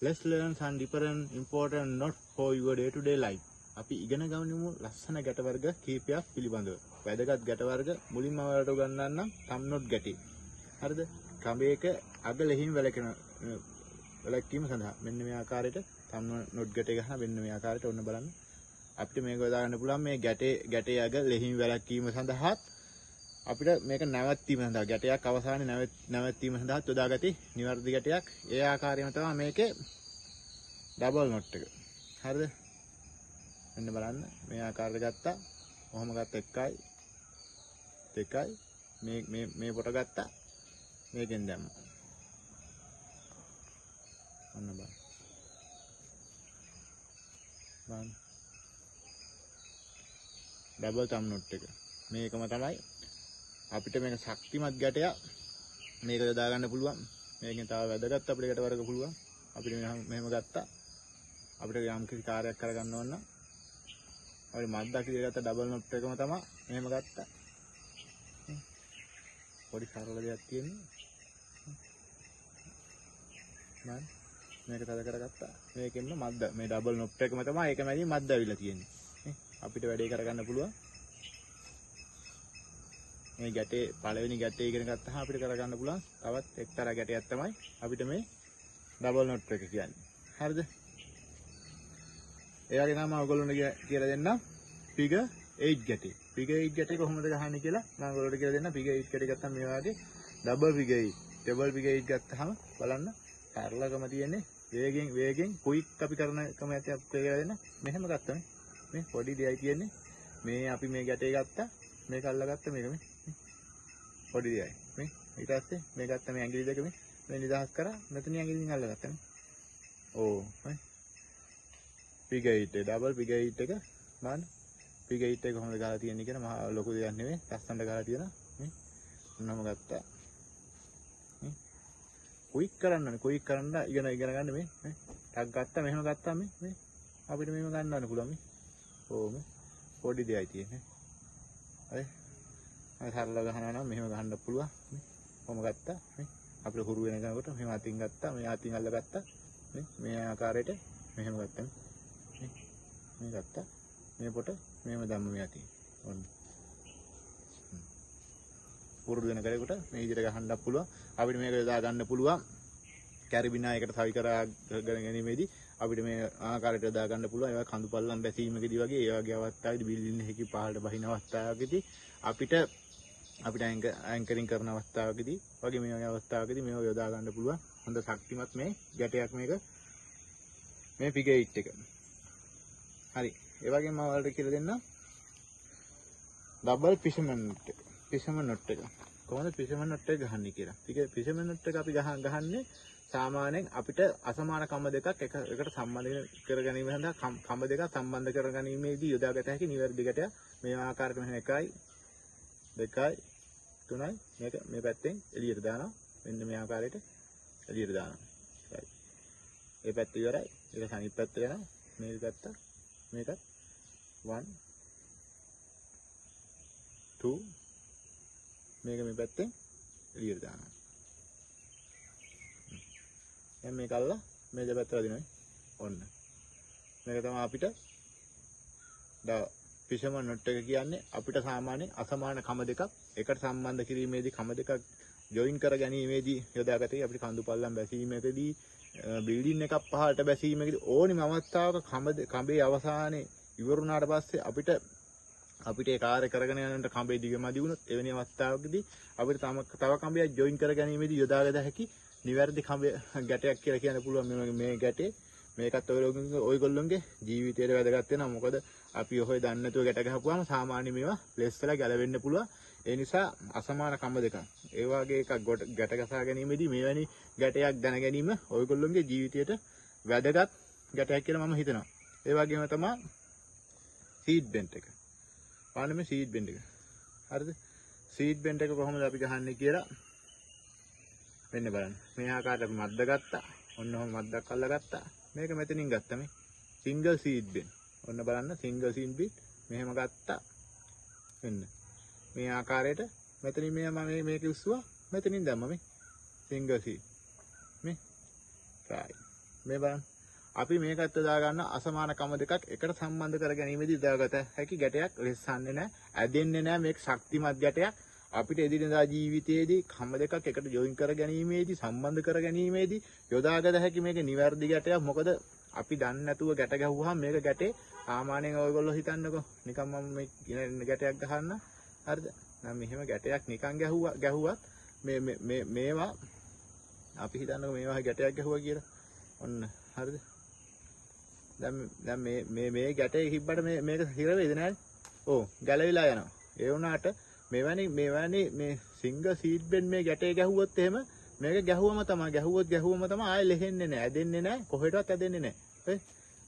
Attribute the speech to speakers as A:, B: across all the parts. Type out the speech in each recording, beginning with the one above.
A: let's learn some different important not for your day to day life. අපි ඉගෙන ගනිමු ලස්සන ගැට වර්ග කීපයක් පිළිබඳව. වැදගත් ගැට වර්ග මුලින්ම ඔයාලට උගන්වන්නම් thumb knot ගැටි. හරිද? කඹයක අග ලෙහින් වැලැක්වීම සඳහා මෙන්න මේ ආකාරයට thumb knot ගැටේ ගහන මෙන්න මේ ආකාරයට ඔන්න බලන්න. අපිට මේක යොදා ගන්න පුළුවන් මේ ගැටේ අග ලෙහින් වැලැක්වීම සඳහා අපිට මේක නැවැත්වීම සඳහා ගැටයක් අවසානයේ නැවැත්වීම සඳහා යොදාගති නිවැරදි ගැටයක්. ඒ ආකාරයෙන්ම තමයි මේකේ ඩබල් knot එක. හරිද? මෙන්න බලන්න මේ ආකාරයට ගත්තා. කොහොම ගත්ත එකයි මේ පොට ගත්තා. මේකෙන් දැම්මා. ඔන්න බලන්න. ඩබල් thumb knot එක. මේකම තමයි අපිට මේක ශක්තිමත් ගැටයක්. මේක යොදා ගන්න පුළුවන්. මේකෙන් තව වැදගත් අපිට ගැට වර්ග පුළුවන්. අපිට මෙහෙම ගත්තා. අපිට යම් කිසි කාර්යයක් කරගන්න ඕන නම් අපිට මද්දක් විදිහට ගත්ත ඩබල් knot එකම තමයි මෙහෙම ගත්තා. පොඩි සරල දෙයක් තියෙන්නේ. මම මේක තද කරගත්තා. මේකෙන්න මද්ද මේ ඩබල් knot එකම තමයි ඒක මැදින් මද්ද ඇවිල්ලා තියෙන්නේ. අපිට වැඩේ කරගන්න පුළුවන්. මේ ගැටේ පළවෙනි ගැටේ ඉගෙන ගත්තාම අපිට කරගන්න පුළුවන් තවත් එක්තරා ගැටයක් තමයි අපිට මේ ඩබල් knot එක කියන්නේ. හරිද? ඒ වගේ තමයි ඔයගොල්ලන්ට කියලා දෙන්න figure 8 ගැටේ. figure 8 ගැටේ කොහොමද ගහන්නේ කියලා මම ඔයගොල්ලන්ට කියලා දෙන්න. figure 8 ගැටේ ගත්තාම මේ වගේ double figure 8. double figure 8 ගත්තාම බලන්න සරලකම තියෙන්නේ වේගෙන් quick අපි කරන ක්‍රම ඇති අපි කියලා දෙන්න. මෙහෙම ගත්තා මේ පොඩි දෙයයි තියෙන්නේ. මේ අපි මේ ගැටේ ගත්තා. මේක අල්ලගත්ත මේක මේ පොඩි දෙයයි. මේ ඊට පස්සේ මේ ගත්ත මේ ඇඟිලි දෙක මේ නිදහස් කරා. මෙතන ඇඟිලින් අල්ලගත්තා නේ. ඕ මේ figure 8 double figure 8 එක බලන්න. figure 8 එක කොහොමද ගහලා තියෙන්නේ කියලා මහා ලොකු දෙයක් නෙවෙයි. ලස්සනට ගහලා තියෙනවා. මේ ඔන්නම ගත්තා. මේ quick කරන්න ඉගෙන ගන්න මේ ටක් ගත්තා මෙහෙම ගත්තා මේ අපිට මෙහෙම ගන්නන්න පුළුවන් මේ. ඕ මේ පොඩි දෙයයි තියෙන්නේ. හරි. අය සරලව ගහනවා නම් මෙහෙම ගහන්න පුළුවන්. මේ කොහොම ගත්තා මේ අපිට හුරු වෙන කෙනෙකුට මෙහෙම අතින් ගත්තා. මේ අතින් අල්ලගත්තා. මේ ආකාරයට මෙහෙම ගත්තා. මේ ගත්තා. මේ පොට මෙහෙම දැම්ම මේ අතින්. ඔන්න. පුරුදු වෙන කෙනෙකුට මේ විදිහට ගහන්නත් පුළුවන්. අපිට මේක යොදා ගන්න පුළුවන්. කැරිබිනායකට සවි කරා ගැනීමේදී අපිට මේ ආකාරයට යොදා ගන්න පුළුවන්. ඒවා කඳු පල්ලම් බැසීමකදී වගේ ඒ වගේ අවස්ථාවේදී බිල්ඩින් එකේ පහළට බහින අවස්ථාවකදී අපිට ඇන්කරින් කරන අවස්ථාවකදී වගේ මේ වගේ අවස්ථාවකදී මේව යොදා ගන්න පුළුවන්. හොඳ ශක්තිමත් මේ ගැටයක් මේක මේ figure 8 එක. හරි. ඒ වගේම මම ඔයාලට කියලා දෙන්නම් double fisherman knot එක. fisherman knot එක. කොහොමද fisherman knot එක ගහන්නේ කියලා. fisherman knot එක අපි ගහන්නේ සාමාන්‍යයෙන් අපිට අසමාන කම්බ දෙකක් එකට සම්බන්ධ කර ගැනීම සඳහා කම්බ දෙකක් සම්බන්ධ කර ගැනීමේදී යොදාගත හැකි නිවැරදි ගැටයක්. මේ ආකාරයට මෙහෙම 1 2 3 මේක මේ පැත්තෙන් එළියට දානවා. මෙන්න මේ ආකාරයට එළියට දානවා. right. ඒ පැත්ත ඉවරයි. ඒක අනිත් පැත්තට යනවා. මේක ගත්තා. මේකත් 1 2 මේක මේ පැත්තෙන් එළියට දානවා. දැන් මේක අල්ලලා මේ දෙපැත්ත වදිනවා. ඔන්න. මේක තමයි අපිට fisherman knot එක කියන්නේ අපිට සාමාන්‍යයෙන් අසමාන කම දෙකක් එකට සම්බන්ධ කිරීමේදී කම දෙකක් ජොයින් කර ගැනීමේදී යොදාගත්තේ අපිට කඳු පල්ලම් බැසීමකදී බිල්ඩින් එකක් පහළට බැසීමකදී ඕනම අවස්ථාවක කඹේ අවසානයේ ඉවරුණාට පස්සේ අපිට ඒ කාර්ය කරගෙන යනකොට කඹේ දිගමදි වුණොත් එවැනි අවස්ථාවකදී අපිට තව කඹයක් ජොයින් කර ගැනීමේදී යොදාගත හැකි නිවැරදි ගැටයක් කියලා කියන්න පුළුවන් මේ ගැටේ. මේකත් ඔයගොල්ලෝගේ ජීවිතයට වැදගත් වෙනවා. මොකද අපි ඔහොය දන්නේ නැතුව ගැට ගහපුවාම සාමාන්‍ය මේවා ප්ලස් වෙලා ගැලවෙන්න පුළුවන්. ඒ නිසා අසමාන කම්බ දෙකක්. ඒ වගේ එකක් ගැට ගසා ගැනීමේදී මේවැනි ගැටයක් දැන ගැනීම ඔයගොල්ලෝගේ ජීවිතයට වැදගත් ගැටයක් කියලා මම හිතනවා. ඒ වගේම තමයි සීඩ් බෙන්ට් එක. බලන්න මේ සීඩ් බෙන්ට් එක. හරිද? සීඩ් බෙන්ට් එක කොහොමද අපි ගහන්නේ කියලා මෙන්න බලන්න. මේ ආකාරයට අපි මද්ද ගත්තා. ඔන්න ඔහොම මද්දක් අල්ලගත්තා. මේක මෙතනින් ගත්තා මේ සිංගල් සීඩ් බෙන්. ඔන්න බලන්න සිංගල් සීඩ් බෙන් මෙහෙම ගත්තා. මෙන්න මේ ආකාරයට මෙතනින් මම මේක උස්සුවා. මෙතනින් දැම්මා මේ සිංගල් සීඩ්. මේ right. මේ බලන්න. අපි මේකත් යොදා ගන්න අසමාන කම දෙකක් එකට සම්බන්ධ කර ගැනීමේදී යොදාගත හැකි ගැටයක් ලෙස්සන්නේ නැහැ. ඇදෙන්නේ නැහැ. මේක ශක්තිමත් ගැටයක්. අපිට එදිනෙදා ජීවිතයේදී කම දෙකක් එකට ජොයින් කර ගැනීමේදී සම්බන්ධ කර ගැනීමේදී යොදාගත හැකි මේක නිවැරදි ගැටයක්. මොකද අපි දන්නේ නැතුව ගැට ගැහුවාම මේක ගැටේ සාමාන්‍යයෙන් ඔයගොල්ලෝ හිතන්නකෝ නිකන් මම මේ ගැටයක් ගහන්න හරිද? නම් මෙහෙම ගැටයක් නිකන් ගැහුවත් මේවා අපි හිතන්නකෝ මේවා ගැටයක් ගැහුවා කියලා. ඔන්න හරිද? දැන් මේ ගැටේ හිබ්බට මේක හිර වේද නැද්ද? ඔව් ගැලවිලා යනවා. ඒ වුණාට මෙවැනි මේ සිංගල් සීඩ් බෙන් මේ ගැටේ ගැහුවොත් එහෙම මේක ගැහුවම තමයි ආයෙ ලෙහෙන්නේ නැහැ. ඇදෙන්නේ නැහැ. කොහෙටවත් ඇදෙන්නේ නැහැ.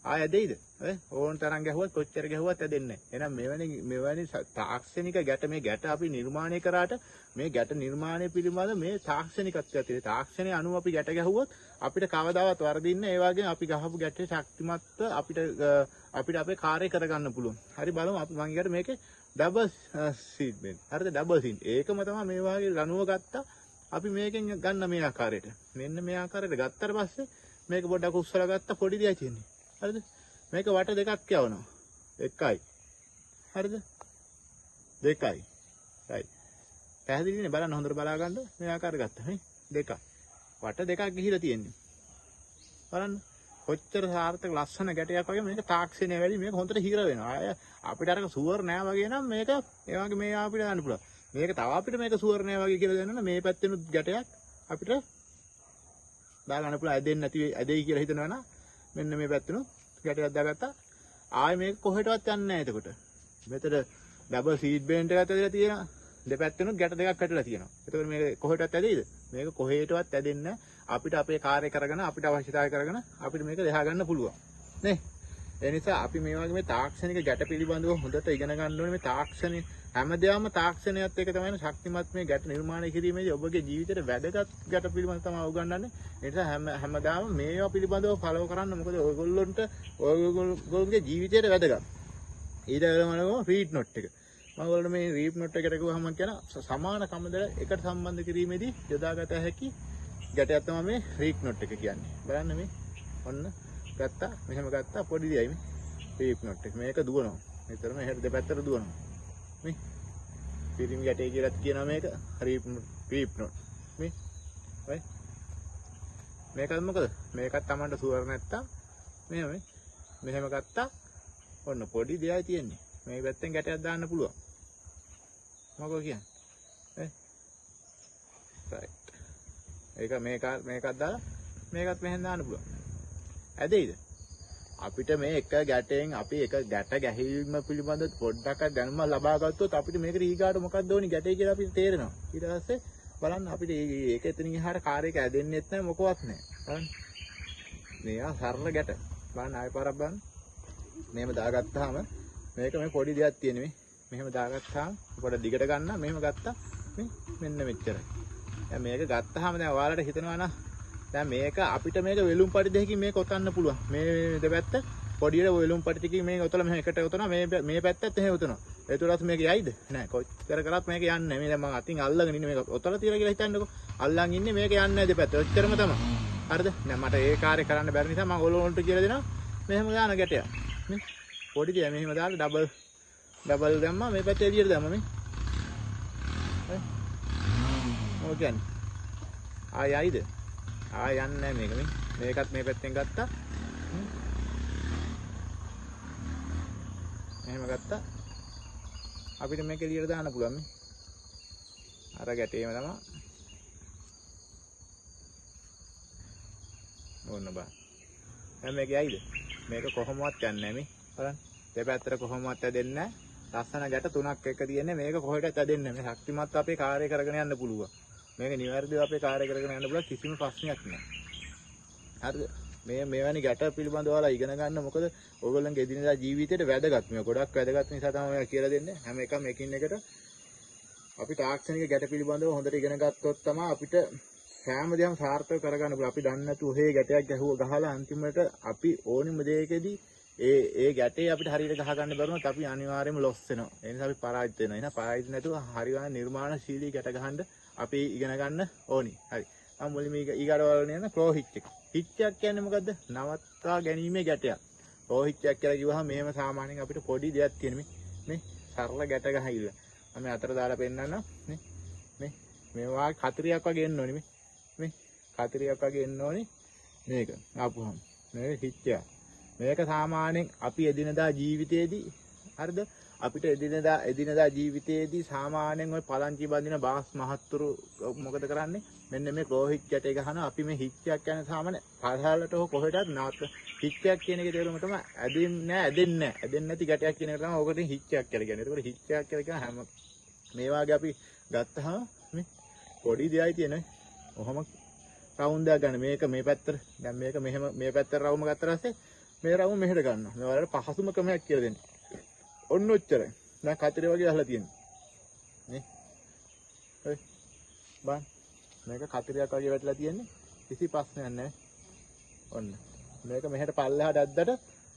A: ආයෙ ඇදෙයිද? ඕන තරම් ගැහුවත් කොච්චර ගැහුවත් ඇදෙන්නේ නැහැ. එහෙනම් මෙවැනි තාක්ෂණික ගැට මේ ගැට අපි නිර්මාණය කරාට මේ ගැට නිර්මාණය පිළිබඳ මේ තාක්ෂණිකත්වයක් තියෙනවා. තාක්ෂණයේ අනුව අපි ගැට ගැහුවොත් අපිට කවදාවත් වරදින්නේ ඒ වගේම අපි ගහපු ගැටේ ශක්තිමත්ව අපිට අපේ කාර්යය කරගන්න පුළුවන්. හරි බලමු අපි මම ඊට මේකේ ඩබල් සීඩ් බෙන්. හරිද? Double seed. ඒකම තමයි මේ වගේ ලණුව ගත්තා. අපි මේකෙන් ගන්න මේ ආකාරයට. මෙන්න මේ ආකාරයට ගත්තට පස්සේ මේක පොඩ්ඩක් උස්සලා ගත්ත පොඩි දෙයක් තියෙන්නේ. හරිද? මේක වට දෙකක් යවනවා. එකයි. හරිද? දෙකයි. right. පැහැදිලිනේ බලන්න හොඳට බලා ගන්න මේ ආකාරයට ගත්තා නේ. දෙකයි. වට දෙකක් ගිහිලා තියෙන්නේ. බලන්න. කොච්චර සාර්ථක ලස්සන ගැටයක් වගේ මේක තාක්ෂණය වැඩි මේක හොඳට හිර වෙනවා. අපිට අරක සුවර් නෑ වගේ නම් මේක ඒ වගේ මේ අපිට ගන්න පුළුවන්. මේක තව අපිට මේක සුවර් නෑ වගේ කියලා දෙන්න මේ පැත්තෙනුත් ගැටයක් අපිට දාගන්න පුළුවන්. ඇදෙන්නේ නැති ඇදෙයි කියලා හිතනවා නම් මෙන්න මේ පැත්තෙනුත් ගැටයක් දාගත්තා. ආයේ මේක කොහෙටවත් යන්නේ නැහැ එතකොට. මෙතන ඩබල් සීඩ් බේන්ට් එකක් ඇදලා තියෙනවා. දෙපැත්තෙනුත් ගැට දෙකක් කැටලා තියෙනවා. එතකොට මේක කොහෙටවත් ඇදෙයිද? මේක කොහෙටවත් ඇදෙන්නේ අපිට අපේ කාර්ය කරගෙන අපිට අවශ්‍යතාවය කරගෙන අපිට මේක දෙහා ගන්න පුළුවන්. නේ? ඒ නිසා අපි මේ වගේ මේ තාක්ෂණික ගැට පිළිබඳව හොඳට ඉගෙන ගන්න ඕනේ. මේ තාක්ෂණය හැමදේම තාක්ෂණයත් එක්ක තමයි ශක්තිමත් මේ ගැට නිර්මාණය කිරීමේදී ඔබගේ ජීවිතේට වැදගත් ගැට පිළිබඳව තමයි උගන්වන්නේ. ඒ නිසා හැමදාම මේවා පිළිබඳව ෆලෝ කරන්න. මොකද ඔයගොල්ලෝගේ ජීවිතේට වැදගත්. ඊළඟට රීඩ් නොට් එක. මම ඔයාලට මේ රීඩ් නොට් එකට ගිහම කියන සමාන කම දෙක එකට සම්බන්ධ කිරීමේදී යොදාගත හැකි ගැටයක් තමයි මේ රීඩ් නොට් එක කියන්නේ. බලන්න මේ ඔන්න ගත්තා මෙහෙම ගත්තා පොඩි දෙයයි මේ රීඩ් නොට් එක. මේක දුවනවා. මෙතරම එහෙට දෙපැත්තට දුවනවා. මේ පිරිමි ගැටේ කියලාත් කියනවා මේක රීඩ් නොට්. මේ right මේකත් මොකද? මේකත් Tamanට සුවර් නැත්තම් මෙහෙම ගත්තා ඔන්න පොඩි දෙයයි තියෙන්නේ. මේ පැත්තෙන් ගැටයක් දාන්න පුළුවන්. මොකෝ කියන්නේ? right. ඒක මේකත් දාලා මේකත් මෙහෙන් දාන්න පුළුවන්. ඇදෙයිද? අපිට මේ එක ගැටෙන් අපි එක ගැට ගැහිල්ම පිළිබඳ පොඩ්ඩක් දැනුම ලබා ගත්තොත් අපිට මේකට ඊගාට මොකක්ද ඕනි ගැටේ කියලා අපිට තේරෙනවා. ඊට පස්සේ බලන්න අපිට ඒක එතනින් එහාට කාර්යයක ඇදෙන්නෙත් නැහැ මොකවත් නැහැ. බලන්න. මේවා සරල ගැට. බලන්න ආයෙ පාරක් බලන්න. මෙහෙම දාගත්තාම මේක මේ පොඩි දෙයක් තියෙන මේ. මෙහෙම දාගත්තාම පොඩ දිගට ගන්න මෙහෙම ගත්තා මේ මෙන්න මෙච්චරයි. දැන් මේක ගත්තාම දැන් ඔයාලට හිතනවා නම් දැන් මේක අපිට මේක වෙලුම් පටි දෙකකින් මේක ඔතන්න පුළුවන්. මේ දෙපැත්ත පොඩියට වෙලුම් පටි ටිකකින් මේක ඔතලා මෙහෙම එකට ඔතනවා මේ පැත්තත් එහෙම ඔතනවා. ඒතරත් මේක යයිද? නෑ කොච්චර කරත් මේක යන්නේ නෑ. මේ දැන් මම අතින් අල්ලගෙන ඉන්නේ මේක ඔතලා තියලා කියලා හිතන්නකෝ. අල්ලන් ඉන්නේ මේක යන්නේ නෑ දෙපැත්ත. ඔච්චරම තමයි. හරිද? දැන් මට ඒ කාර්ය කරන්න බැරි නිසා මම ඔලොන්ට කියලා දෙනවා. මෙහෙම ගාන ගැටයක්. මේ පොඩි දෙය මෙහෙම දාලා ඩබල් දැම්මා මේ පැත්තේ එළියට දැම්මා මේ. මොකද කියන්නේ? ආයයිද? යන්නේ නැහැ මේක මේ. මේකත් මේ පැත්තෙන් ගත්තා. එහෙම ගත්තා. අපිට මේක එළියට දාන්න පුළුවන් මේ. අර ගැටේම තමයි. ඕන්න බා. දැන් මේක යයිද? මේක කොහොමවත් යන්නේ නැහැ මේ. බලන්න. දෙපැත්තට කොහොමවත් ඇදෙන්නේ නැහැ. ලස්සන ගැට තුනක් එක තියෙන්නේ මේක කොහෙටත් ඇදෙන්නේ නැහැ. මේ ශක්තිමත් අපේ කාර්යය කරගෙන යන්න පුළුවන්. මේක නිවැරදිව අපේ කාර්යය කරගෙන යන්න පුළුවන් කිසිම ප්‍රශ්නයක් නැහැ. හරිද? මේවැනි ගැට පිළිබඳව ඔයාලා ඉගෙන ගන්න මොකද ඔයගොල්ලන්ගේ එදිනෙදා ජීවිතේට වැදගත්. මේ ගොඩක් වැදගත් නිසා තමයි ඔයා කියලා දෙන්නේ. හැම එකම එකින් එකට අපි තාක්ෂණික ගැට පිළිබඳව හොඳට ඉගෙන ගත්තොත් තමයි අපිට සෑම දෙයක්ම සාර්ථක කරගන්න පුළුවන්. අපි දන්නේ නැතුව ඔහේ ගැටයක් ගහලා අන්තිමට අපි ඕනෙම දෙයකදී ඒ ගැටේ අපිට හරියට ගහ ගන්න බැරුණොත් අපි අනිවාර්යයෙන්ම ලොස් වෙනවා. ඒ නිසා අපි පරාජිත වෙනවා. එහෙනම් පරාජිත නැතුව හරියට නිර්මාණශීලී ගැට ගහන්න අපි ඉගෙන ගන්න ඕනි. හරි. මම මුලින්ම ඊගාට වල නේද ක්ලෝ හිච් එක. හිච්චයක් කියන්නේ මොකද්ද? නවත්තා ගැනීමේ ගැටයක්. රෝහිච්චයක් කියලා කිව්වහම මේව සාමාන්‍යයෙන් අපිට පොඩි දෙයක් තියෙන මේ සරල ගැට ගහilla. මම අතර දාලා පෙන්නන්නම් මේ මේවා කතරියක් වගේ එන්න ඕනේ මේ කතරියක් වගේ එන්න ඕනේ මේක. ආපුවම මේ හිච්චයක්. මේක සාමාන්‍යයෙන් අපි එදිනදා ජීවිතයේදී හරිද? අපිට එදිනදා ජීවිතයේදී සාමාන්‍යයෙන් ওই පලංචි බඳින බාස් මහත්තුරු මොකද කරන්නේ? මෙන්න මේ ක්ලෝහික් ගැටේ ගහන අපි මේ හිච්චයක් කියන්නේ සාමාන්‍ය පහළට හෝ කොහෙටත් නවත්ත හිච්චයක් කියන එකේ තේරුම තමයි ඇදෙන්නේ නැති ගැටයක් කියන එක තමයි ඕකට හිච්චයක් කියලා කියන්නේ. ඒකට හිච්චයක් කියලා කියන හැම මේ වාගේ අපි ගත්තාම මේ පොඩි දෙයයි තියෙන්නේ. ඔහොම රවුන්ඩ් එකක් ගන්න. මේක මේ පැත්තට දැන් මේක මෙහෙම මේ පැත්තට රවුම ගත්තා ඊපස්සේ මේ රවුම මෙහෙට ගන්නවා. මේ වලට පහසුම ක්‍රමයක් කියලා දෙන්නේ. ඔන්න ඔච්චරයි. දැන් කතරේ වගේ අහලා තියෙන්නේ. නේ. හරි. බං මේක කතරයක් වගේ වැටලා තියෙන්නේ. කිසි ප්‍රශ්නයක් නැහැ. ඔන්න. මේක මෙහෙට පල්ලෙහාට ඇද්දට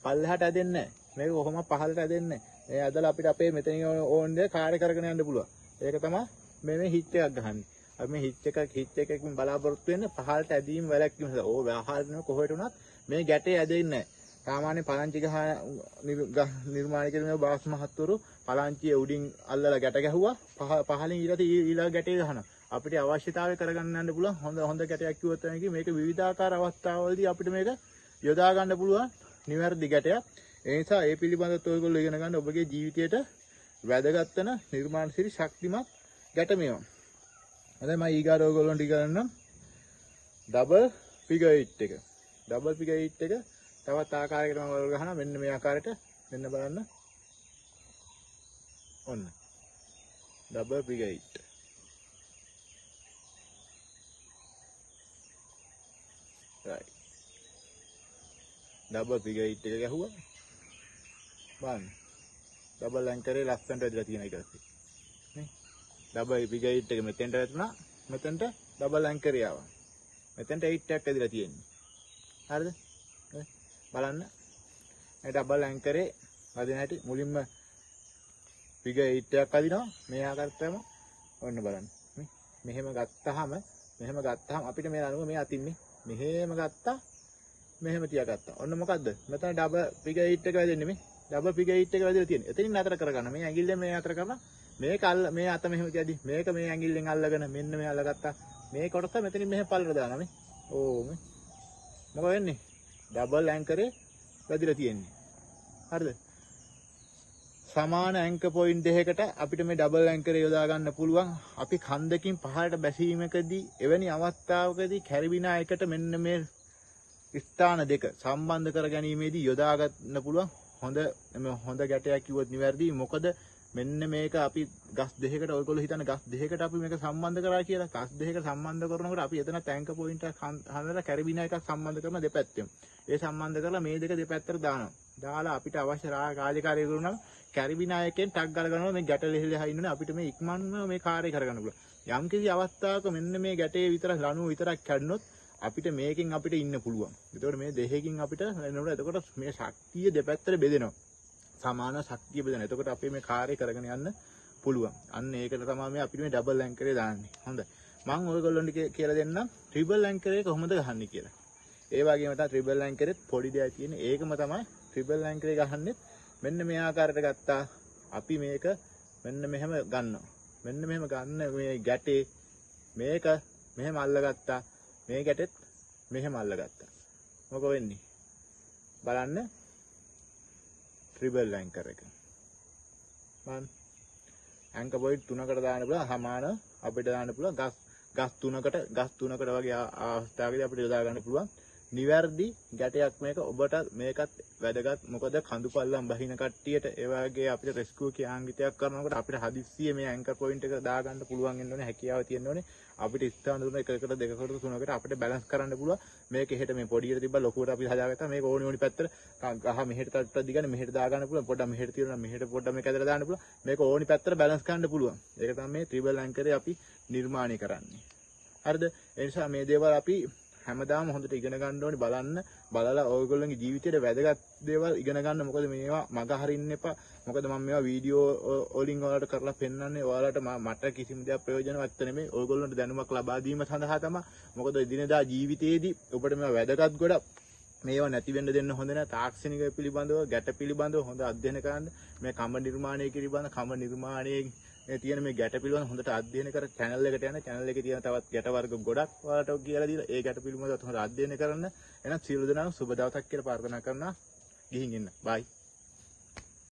A: පල්ලෙහාට ඇදෙන්නේ නැහැ. මේක කොහොම පහළට ඇදෙන්නේ නැහැ. මේ ඇදලා අපිට අපේ මෙතනින් ඕන දේ කාර්ය කරගෙන යන්න පුළුවන්. ඒක තමයි මේ හිච් එකක් ගහන්නේ. අපි මේ හිච් එකකින් බලාපොරොත්තු වෙන්නේ පහළට ඇදීම වැලැක්වීම සඳහා. ඕ පහළට කොහෙට උනත් මේ ගැටේ ඇදෙන්නේ නැහැ. සාමාන්‍ය පලංචි ගහ නිර්මාණය කරන බාස් මහත්තුරු පලංචිය උඩින් අල්ලලා ගැට ගැහුවා පහලින් ඊළඟ ගැටේ ගහනවා. අපිට අවශ්‍යතාවය කරගන්න යන්න පුළුවන් හොඳ ගැටයක් කිව්වොත් මේක විවිධාකාර අවස්ථාවලදී අපිට මේක යොදා ගන්න පුළුවන් නිවැරදි ගැටයක්. ඒ නිසා ඒ පිළිබඳව ඔයගොල්ලෝ ඉගෙන ගන්න ඔබගේ ජීවිතයට වැදගත් වෙන නිර්මාණශීලී ශක්තිමත් ගැට මේවා. හරි මම ඊගාට ඔයගොල්ලන්ට ඉගෙනන්නම් ඩබල් ෆිගර් 8 එක. ඩබල් ෆිගර් 8 එක තවත් ආකාරයකට මම වල ගහනවා මෙන්න මේ ආකාරයට මෙන්න බලන්න. ඔන්න. Double figure 8. right. Double figure 8 එක ගැහුවා. බලන්න. ඩබල් ඇන්කරේ ලස්සනට ඇදලා තියෙන එක ඇස්සේ. නේ? ඩබල් ෆිගර් 8 එක මෙතෙන්ට වැටුණා. මෙතෙන්ට ඩබල් ඇන්කරේ ආවා. මෙතෙන්ට 8 එකක් ඇදලා තියෙන්නේ. හරිද? බලන්න මේ ඩබල් ඇන්කරේ වදින හැටි මුලින්ම ෆිගර් 8 එකක් අදිනවා මේ ආකාරයටම ඔන්න බලන්න මෙහෙම ගත්තාම අපිට මේ අනුව මේ අතින්නේ මෙහෙම ගත්තා මෙහෙම තියාගත්තා ඔන්න මොකද්ද මෙතන ඩබල් ෆිගර් 8 එක වැදෙන්නේ මේ ඩබල් ෆිගර් 8 එක වැදලා තියෙන්නේ එතනින් නතර කරගන්න මේ ඇඟිල්ලෙන් මේ නතර කරලා මේක මේ අත මෙහෙම තියදී මේක මේ ඇඟිල්ලෙන් අල්ලගෙන මෙන්න මේ අල්ලගත්තා මේ කොටස මෙතනින් මෙහෙම පල්ලට දානවා මේ ඕ මේ මොකද වෙන්නේ ඩබල් ඇන්කරේ වැදිලා තියෙන්නේ. හරිද? සමාන ඇන්කර් පොයින්ට් දෙකකට අපිට මේ ඩබල් ඇන්කරේ යොදා ගන්න පුළුවන්. අපි කන්දකින් පහළට බැසීමකදී එවැනි අවස්ථාවකදී කැරිබිනා එකට මෙන්න මේ ස්ථාන දෙක සම්බන්ධ කර ගැනීමේදී යොදා ගන්න පුළුවන්. හොඳ ගැටයක් කිව්වොත් නිවැරදි. මොකද මෙන්න මේක අපි ගස් දෙකකට ඔයගොල්ලෝ හිතන ගස් දෙකකට අපි මේක සම්බන්ධ කරා කියලා. ගස් දෙකකට සම්බන්ධ කරනකොට අපි එතන ඇන්කර් පොයින්ට් එකක් හදලා කැරිබිනා එකක් සම්බන්ධ කරන දෙපැත්තෙම. ඒ සම්බන්ධ කරලා මේ දෙක දෙපැත්තට දානවා. දාලා අපිට අවශ්‍ය කාර්යකාරී කරුණා කැරිබිනා එකෙන් ටක් ගාලා ගන්නවා මේ ගැට ලෙහෙලා ඉන්නනේ අපිට මේ ඉක්මනම මේ කාර්යය කරගන්න පුළුවන්. යම් කිසි අවස්ථාවක මෙන්න මේ ගැටේ විතර ලණුව විතරක් කැඩුනොත් අපිට මේකෙන් අපිට ඉන්න පුළුවන්. එතකොට මේ දෙකකින් අපිට එනකොට එතකොට මේ ශක්තිය දෙපැත්තට බෙදෙනවා. සමාන ශක්තිය බෙදෙනවා. එතකොට අපි මේ කාර්යය කරගෙන යන්න පුළුවන්. අන්න ඒකට තමයි මේ අපිට මේ ඩබල් ඇන්කරේ දාන්නේ. හොඳයි. මම ඔයගොල්ලන්ට කියලා දෙන්නම් ට්‍රිපල් ඇන්කරේ කොහොමද ගහන්නේ කියලා. ඒ වගේම තමයි ට්‍රිපල් ඇන්කරෙත් පොඩි දෙයක් තියෙන. ඒකම තමයි ට්‍රිපල් ඇන්කරේ ගහන්නෙත් මෙන්න මේ ආකාරයට ගත්තා. අපි මේක මෙන්න මෙහෙම ගන්නවා. මෙන්න මෙහෙම ගන්න මේ ගැටේ මේක මෙහෙම අල්ලගත්තා. මේ ගැටෙත් මෙහෙම අල්ලගත්තා. මොකද වෙන්නේ? බලන්න ට්‍රිපල් ඇන්කර් එක. බලන්න. ඇන්කර් පොයින්ට් 3කට දාන්න පුළුවන්. සමාන අපිට දාන්න පුළුවන් ගස් තුනකට වගේ අවස්ථාවකදී අපිට යොදා ගන්න පුළුවන්. නිවැරදි ගැටයක් මේක ඔබට මේකත් වැදගත් මොකද කඳු පල්ලම් බහින කට්ටියට ඒ වගේ අපිට රෙස්කියු කියාංගිතයක් කරනකොට අපිට හදිස්සියේ මේ ඇන්කර් පොයින්ට් එක දා ගන්න පුළුවන් වෙන්න ඕනේ හැකියාව තියෙන්න ඕනේ අපිට ස්ථාන තුන එකකට දෙකකට තුනකට අපිට බැලන්ස් කරන්න පුළුවන් මේක එහෙට මේ පොඩියට තිබ්බා ලොකුවට අපි හදාගත්තා මේක ඕනි පැත්තට ගහ මෙහෙට තට්ටක් දිගන්නේ මෙහෙට දා ගන්න පුළුවන් පොඩ්ඩක් මෙහෙට තියනවා මෙහෙට පොඩ්ඩක් මේක ඇදලා දාන්න පුළුවන් මේක ඕනි පැත්තට බැලන්ස් කරන්න පුළුවන් ඒක තමයි මේ ට්‍රිපල් ඇන්කරේ අපි නිර්මාණය කරන්නේ හරිද ඒ නිසා මේ දේවල් අපි හැමදාම හොඳට ඉගෙන ගන්න ඕනේ බලන්න බලලා ඔයගොල්ලන්ගේ ජීවිතේට වැදගත් දේවල් ඉගෙන ගන්න මොකද මේවා මග හරින්න එපා මොකද මම මේවා වීඩියෝ වලින් ඔයාලට කරලා පෙන්නන්නේ ඔයාලට මට කිසිම දෙයක් ප්‍රයෝජනවත් නෙමෙයි ඔයගොල්ලන්ට දැනුමක් ලබා දීම සඳහා තමයි මොකද එදිනෙදා ජීවිතයේදී ඔබට මේවා වැදගත් ගොඩක් මේවා නැති වෙන්න දෙන්න හොඳ නැහැ තාක්ෂණික පිළිබඳව ගැට පිළිබඳව හොඳ අධ්‍යයන කරන්න මේ කම නිර්මාණය පිළිබඳ කම නිර්මාණයේ තියෙන මේ ගැට පිළිබඳ හොඳට අධ්‍යයන කර channel එකට යන channel එකේ තියෙන තවත් ගැට වර්ග ගොඩක් ඔයාලට කියලා දීලා ඒ ගැට පිළිබඳව හොඳ අධ්‍යයන කරන්න එහෙනම් සියලු දෙනාම සුබ දවසක් කියලා ප්‍රාර්ථනා කරනවා ගිහින් ඉන්න bye